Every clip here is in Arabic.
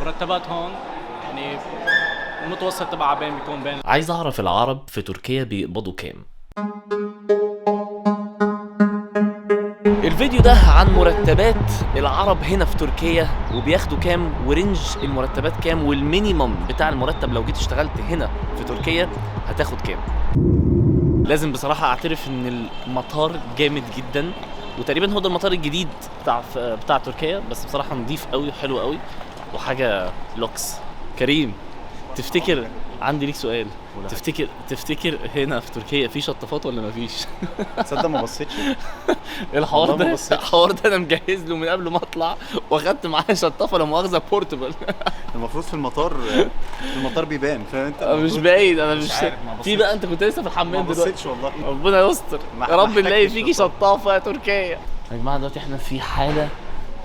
المرتبات هون يعني المتوسط تبعها بيكون بين. عايز اعرف العرب في تركيا بيقبضوا كام. الفيديو ده عن مرتبات العرب هنا في تركيا وبياخدوا كام ورينج المرتبات كام والمينيمم بتاع المرتب لو جيت اشتغلت هنا في تركيا هتاخد كام. لازم بصراحة اعترف ان المطار جامد جدا وتقريبا هو ده المطار الجديد بتاع تركيا، بس بصراحة نظيف قوي وحلو قوي وحاجة لوكس. كريم تفتكر، عندي ليك سؤال، تفتكر هنا في تركيا في شطافات ولا مفيش؟ تصدق ما بصيتش. الحوار ده انا مجهز له من قبل ما اطلع واخدت معايا شطافه لا مؤاخذه بورتبل. المفروض في المطار بيبان، فاهم انت؟ مش باين، انا مش عارف، ما في بقى. انت كنت لسه في الحمام ما دلوقتي. بصيتش والله. ربنا يستر يا رب نلاقي احتجتش فيكي شطافة. شطافه يا تركيا. يا جماعه دلوقتي احنا في حاله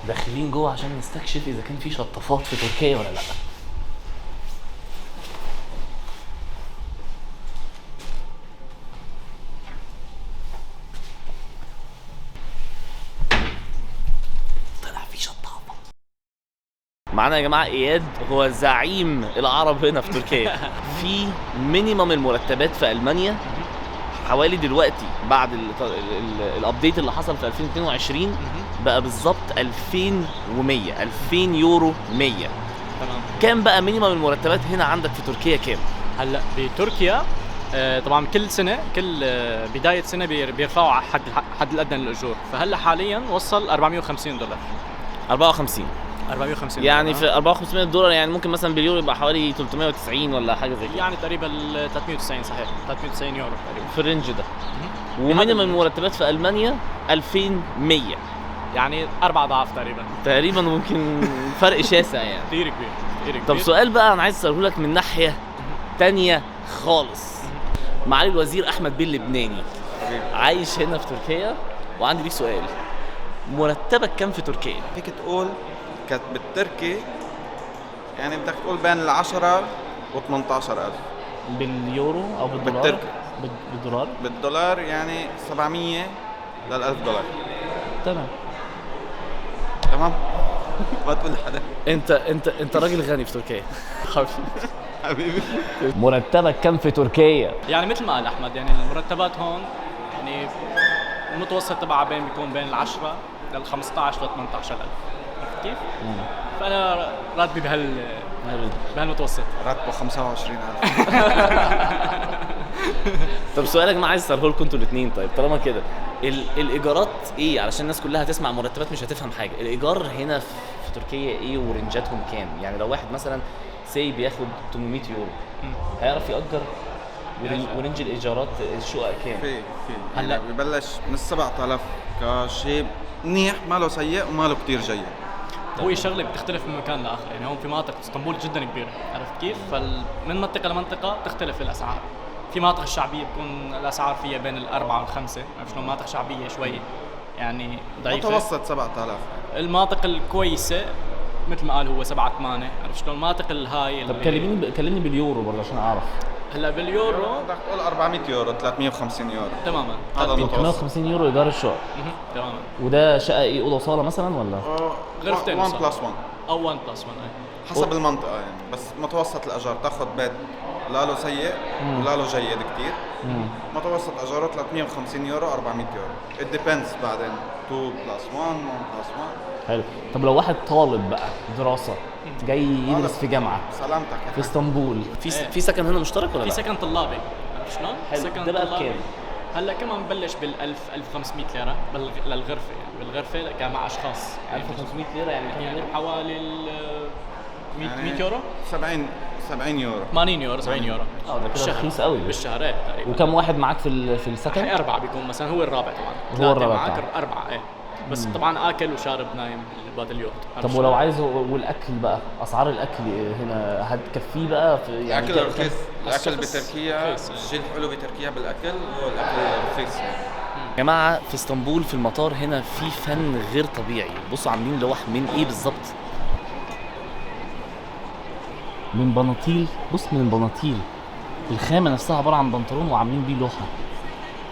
داخلين جوه عشان نستكشف اذا كان في شطافات في تركيا ولا لا. معانا يا جماعه اياد، هو زعيم العرب هنا في تركيا. في مينيمم المرتبات في المانيا حوالي دلوقتي بعد الابديت اللي حصل في 2022 بقى بالظبط 2100 يورو 100. تمام. كام بقى مينيمم المرتبات هنا عندك في تركيا كام؟ هلا بتركيا طبعا كل سنه كل بدايه سنه بيرفعوا حد الادنى للاجور، فهلا حاليا وصل $450. 54 يعني دولار. في 4500 دولار، يعني ممكن مثلا باليورو يبقى حوالي 390 ولا حاجه زي كده، يعني تقريبا 390 صحيح، 390 يورو تقريبا في الرينج ده. ومينيمم المرتبات في المانيا 2100، يعني 4 أضعاف تقريبا ممكن فرق شاسع يعني. كثير كبير. طب سؤال بقى انا عايز اساله لك من ناحيه تانية خالص. معالي الوزير احمد بن لبناني عايش هنا في تركيا، وعندي ليك سؤال، مرتبك كام في تركيا؟ فيك تقول كانت بالتركي يعني بدك تقول بين ال10 و18,000 باليورو او بالدولار؟ بالتركي. بالدولار. بالدولار يعني 700 $1,000. تمام. تمام. ما تقول لحدا. انت راجل غني في تركيا. حبيبي. مرتبك كام في تركيا؟ يعني مثل ما قال احمد، يعني المرتبات هون يعني المتوسط تبعها بيكون بين ال10 لل15 ل18,000. عرفت كيف؟ فانا راتبي بهالمتوسط. راتبه 25,000. طب سؤال يا جماعه عايز اساله لكم انتوا الاثنين. طيب طالما كده الايجارات ايه؟ علشان الناس كلها تسمع مرتبات مش هتفهم حاجه. الايجار هنا في تركيا ايه ورنجاتهم كام؟ يعني لو واحد مثلا سي بياخد 800 يورو هيعرف يأجر؟ ورنج الايجارات الشقق كام؟ في هلا يعني ببلش من 7,000 كشيء منيح، ماله سيء وماله كتير جيد. هو شغله بتختلف من مكان لاخر، يعني هون في مناطق اسطنبول جدا كبيره، عرفت كيف؟ فمن منطقه لمنطقه تختلف الاسعار. في مناطق الشعبيه بتكون الاسعار فيها بين ال4 وال5، عرفت شلون؟ مناطق شعبيه شوي يعني ضعيفه. متوسط 7,000. المناطق الكويسه مثل ما قال هو 7 8، عرفت شلون؟ المناطق الهاي طب كلمني باليورو برضه عشان اعرف. هلا باليورو بدك تقول 400 يورو 350 يورو. تماما. هذا المتوسط. 350 يورو ايجار الشقق. تماما. وده شقه ايه، اوضه وصاله مثلا ولا؟ غرفتين 1 بلس 1 او 1 بلس 1 حسب المنطقة يعني، بس متوسط الأجار تاخذ بيت لا له سيء ولا له جيد كتير. متوسط أجاره 350 يورو 400 يورو. it depends بعدين 2 بلس 1 1 بلس 1. حلو. طب لو واحد طالب بقى دراسة جاي يدرس في جامعة سلامتك في اسطنبول، في سكن هنا مشترك ولا في لا؟ سكن طلابي، عرفت شلون؟ حلو. سكن ده بقى طلابي. بكام؟ هلا كمان بلش بال1000 1500 ليره للغرفه، يعني بالغرفه كان مع اشخاص 1500 ليرة يعني حوالي 100 يورو 70 يورو 80 يورو 70 يورو ده كده بالشهر. رخيص قوي. بالشهرين تقريبا. وكم واحد معاك في السكن؟ 4 بيكون مثلا، هو الرابع طبعا. هو 3 الرابع معك طبعاً. 4 ايه. بس طبعا اكل وشارب نايم بهذا اليوم. طب ولو عايز، والاكل بقى اسعار الاكل هنا هتكفيه بقى في يعني الأكل رخيص. الأكل رخيص. بتركيا رخيص. الشيء الحلو بتركيا بالأكل هو الأكل رخيص يعني. يا جماعه في اسطنبول في المطار هنا في فن غير طبيعي. بصوا عاملين لوح من ايه بالظبط؟ من بناطيل. بص من البناطيل، الخامه نفسها عباره عن بنطلون وعاملين بيه لوحه.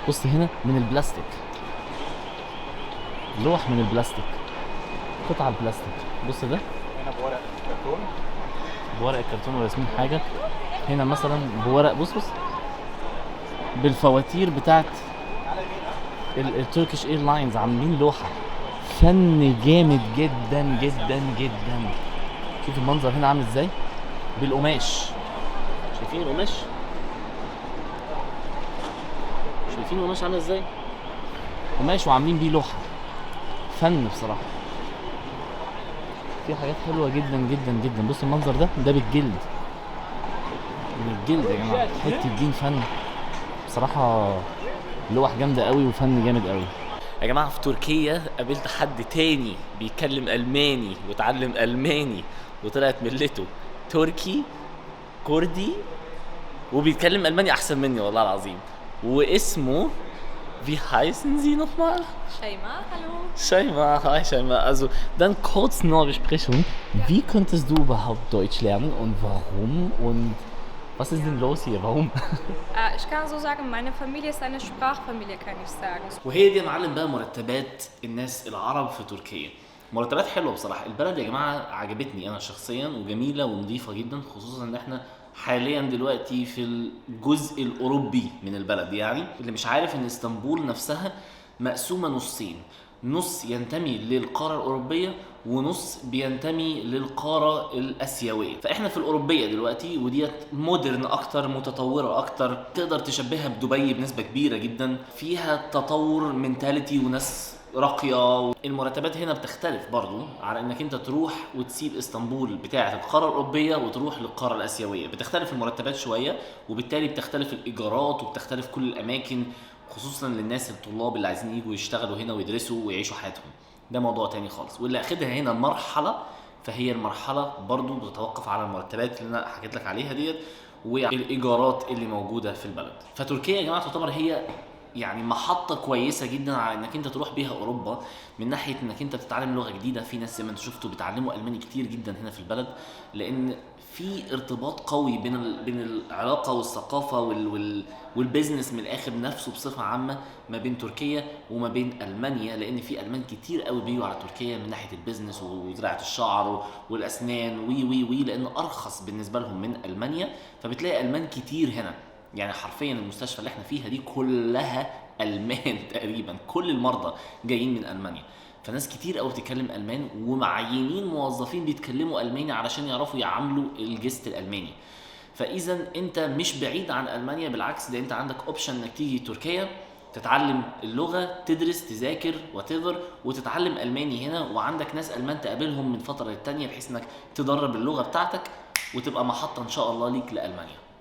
بص هنا من البلاستيك، لوح من البلاستيك، قطعه البلاستيك. بص ده هنا بورق كرتون بورق الكرتون وراسمين حاجه. هنا مثلا بورق، بص بالفواتير بتاعت التركيش ايرلاينز، عاملين لوحه فن جامد جدا جدا جدا. شوف المنظر هنا عامل ازاي بالقماش، شايفين القماش؟ شايفين القماش عامل ازاي؟ قماش وعاملين بيه لوحه، فن بصراحه. في حاجات حلوه جدا جدا جدا. بص المنظر ده بالجلد، من الجلد يا جماعه، حته دين فن بصراحه. لوح جامده قوي وفن جامد قوي. يا جماعه في تركيا قابلت حد تاني بيتكلم الماني وتعلم الماني وطلعت ملته تركي كردي وبيتكلم الماني احسن مني والله العظيم. واسمه wie heißen Sie nochmal? Shaima, hallo. Shaima, hi Shaima. Also dann kurz eine Besprechung. Wie könntest du überhaupt Deutsch lernen und warum? Und was ist denn los hier? Warum? Ich kann so sagen, meine Familie ist eine Sprachfamilie, kann ich sagen. وهي دي يا معلم بقى مرتبات الناس العرب في تركيا. مرتبات حلوه بصراحه. البلد يا جماعه عجبتني انا شخصيا وجميله ونظيفه جدا، خصوصا ان احنا حاليا دلوقتي في الجزء الاوروبي من البلد. يعني اللي مش عارف ان اسطنبول نفسها مقسومه نصين، نص ينتمي للقاره الاوروبيه ونص بينتمي للقاره الاسيويه. فاحنا في الاوروبيه دلوقتي، وديت مودرن اكتر، متطوره اكتر، تقدر تشبهها بدبي بنسبه كبيره جدا، فيها تطور منتاليتي وناس راقيه. المرتبات هنا بتختلف برضو على انك انت تروح وتسيب اسطنبول بتاعه القاره الاوروبيه وتروح للقاره الاسيويه. بتختلف المرتبات شويه، وبالتالي بتختلف الايجارات وبتختلف كل الاماكن، خصوصا للناس الطلاب اللي عايزين يجوا يشتغلوا هنا ويدرسوا ويعيشوا حياتهم. ده موضوع تاني خالص. واللي اخدها هنا مرحله، فهي المرحله برضو بتتوقف على المرتبات اللي انا حكيت لك عليها ديت والايجارات اللي موجوده في البلد. فتركيا يا جماعه تعتبر هي يعني محطة كويسة جدا على انك انت تروح بيها اوروبا، من ناحية انك انت بتتعلم لغة جديدة. في ناس زي ما انت شفتوا بيتعلموا الماني كتير جدا هنا في البلد، لان في ارتباط قوي بين العلاقة والثقافة والبيزنس من الاخر نفسه بصفة عامة ما بين تركيا وما بين المانيا. لان في المان كتير قوي بيجوا على تركيا من ناحية البيزنس وزراعة الشعر والاسنان وي لان ارخص بالنسبة لهم من المانيا. فبتلاقي المان كتير هنا. يعني حرفيا المستشفى اللي احنا فيها دي كلها المان تقريبا، كل المرضى جايين من المانيا. فناس كتير قوي بتتكلم المان، ومعينين موظفين بيتكلموا الماني علشان يعرفوا يعاملوا الجست الالماني. فاذا انت مش بعيد عن المانيا، بالعكس ده انت عندك اوبشن انك تيجي تركيا تتعلم اللغه، تدرس، تذاكر whatever، وتتعلم الماني هنا. وعندك ناس المان تقابلهم من فتره للتانيه بحيث انك تدرب اللغه بتاعتك وتبقى محطه ان شاء الله ليك لالمانيا.